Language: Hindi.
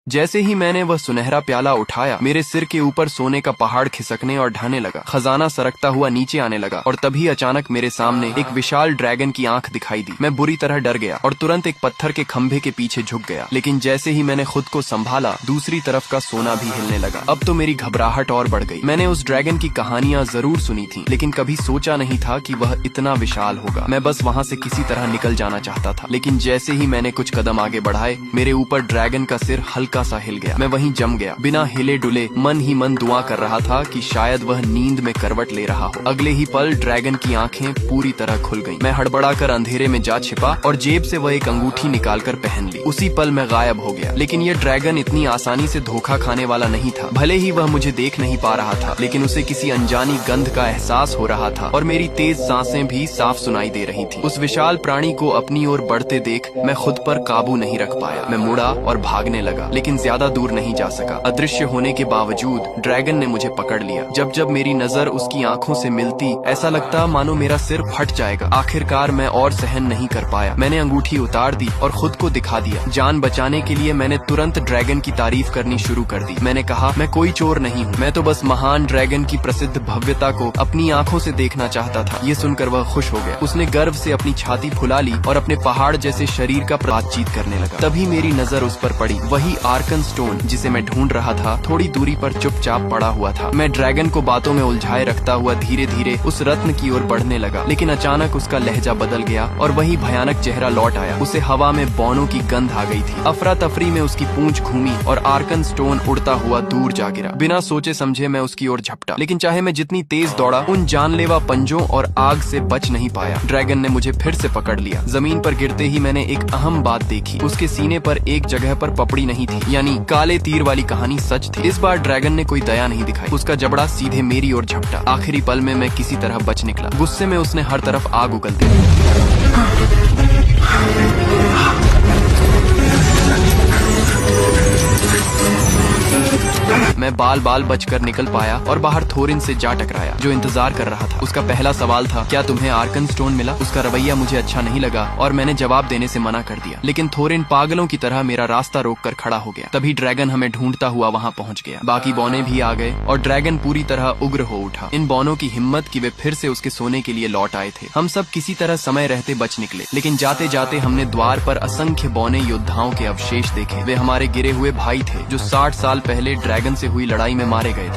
जैसे ही मैंने वह सुनहरा प्याला उठाया, मेरे सिर के ऊपर सोने का पहाड़ खिसकने और ढहने लगा। खजाना सरकता हुआ नीचे आने लगा और तभी अचानक मेरे सामने एक विशाल ड्रैगन की आंख दिखाई दी। मैं बुरी तरह डर गया और तुरंत एक पत्थर के खंभे के पीछे झुक गया। लेकिन जैसे ही मैंने खुद को संभाला, दूसरी तरफ का सोना भी हिलने लगा। अब तो मेरी घबराहट और बढ़ गई। मैंने उस ड्रैगन की कहानियां जरूर सुनी थी, लेकिन कभी सोचा नहीं था कि वह इतना विशाल होगा। मैं बस वहाँ से किसी तरह निकल जाना चाहता था। लेकिन जैसे ही मैंने कुछ कदम आगे बढ़ाए, मेरे ऊपर ड्रैगन का सिर हल्का सा हिल गया। मैं वहीं जम गया। बिना हिले डुले मन ही मन दुआ कर रहा था कि शायद वह नींद में करवट ले रहा हो। अगले ही पल ड्रैगन की आंखें पूरी तरह खुल गईं। मैं हड़बड़ाकर अंधेरे में जा छिपा और जेब से वह एक अंगूठी निकालकर पहन ली। उसी पल मैं गायब हो गया। लेकिन यह ड्रैगन इतनी आसानी से धोखा खाने वाला नहीं था। भले ही वह मुझे देख नहीं पा रहा था, लेकिन उसे किसी अनजानी गंध का एहसास हो रहा था और मेरी तेज सांसें भी साफ सुनाई दे रही थी। उस विशाल प्राणी को अपनी ओर बढ़ते देख मैं खुद पर काबू नहीं रख पाया। मैं मुड़ा और भागने लगा, लेकिन ज्यादा दूर नहीं जा सका। अदृश्य होने के बावजूद ड्रैगन ने मुझे पकड़ लिया। जब जब मेरी नजर उसकी आंखों से मिलती, ऐसा लगता मानो मेरा सिर फट जाएगा। आखिरकार मैं और सहन नहीं कर पाया। मैंने अंगूठी उतार दी और खुद को दिखा दिया। जान बचाने के लिए मैंने तुरंत ड्रैगन की तारीफ करनी शुरू कर दी। मैंने कहा, मैं कोई चोर नहीं हूँ, मैं तो बस महान ड्रैगन की प्रसिद्ध भव्यता को अपनी आंखों से देखना चाहता था। ये सुनकर वह खुश हो गया। उसने गर्व से अपनी छाती फुला ली और अपने पहाड़ जैसे शरीर का बातचीत करने लगा। तभी मेरी नजर उस पर पड़ी। वही आर्कन स्टोन जिसे मैं ढूंढ रहा था, थोड़ी दूरी पर चुपचाप पड़ा हुआ था। मैं ड्रैगन को बातों में उलझाए रखता हुआ धीरे धीरे उस रत्न की ओर बढ़ने लगा। लेकिन अचानक उसका लहजा बदल गया और वही भयानक चेहरा लौट आया। उसे हवा में बौनों की गंध आ गई थी। अफरा तफरी में उसकी पूंछ घूमी और आर्कन स्टोन उड़ता हुआ दूर जा गिरा। बिना सोचे समझे मैं उसकी ओर झपटा, लेकिन चाहे मैं जितनी तेज दौड़ा, उन जानलेवा पंजों और आग से बच नहीं पाया। ड्रैगन ने मुझे फिर से पकड़ लिया। जमीन पर गिरते ही मैंने एक अहम बात देखी। उसके सीने पर एक जगह पर पपड़ी नहीं थी, यानी काले तीर वाली कहानी सच थी। इस बार ड्रैगन ने कोई दया नहीं दिखाई। उसका जबड़ा सीधे मेरी ओर झपटा। आखिरी पल में मैं किसी तरह बच निकला। गुस्से में उसने हर तरफ आग उगलती मैं बाल बाल बचकर निकल पाया और बाहर थोरिन से जा टकराया, जो इंतजार कर रहा था। उसका पहला सवाल था, क्या तुम्हें आर्कन स्टोन मिला? उसका रवैया मुझे अच्छा नहीं लगा और मैंने जवाब देने से मना कर दिया। लेकिन थोरिन पागलों की तरह मेरा रास्ता रोककर खड़ा हो गया। तभी ड्रैगन हमें ढूंढता हुआ वहां पहुंच गया। बाकी बौने भी आ गए और ड्रैगन पूरी तरह उग्र हो उठा। इन बौनों की हिम्मत कि वे फिर से उसके सोने के लिए लौट आए थे। हम सब किसी तरह समय रहते बच निकले, लेकिन जाते जाते हमने द्वार पर असंख्य बौने योद्धाओं के अवशेष देखे। वे हमारे गिरे हुए भाई थे, जो 60 साल पहले ड्रैगन से हुई लड़ाई में मारे गए थे।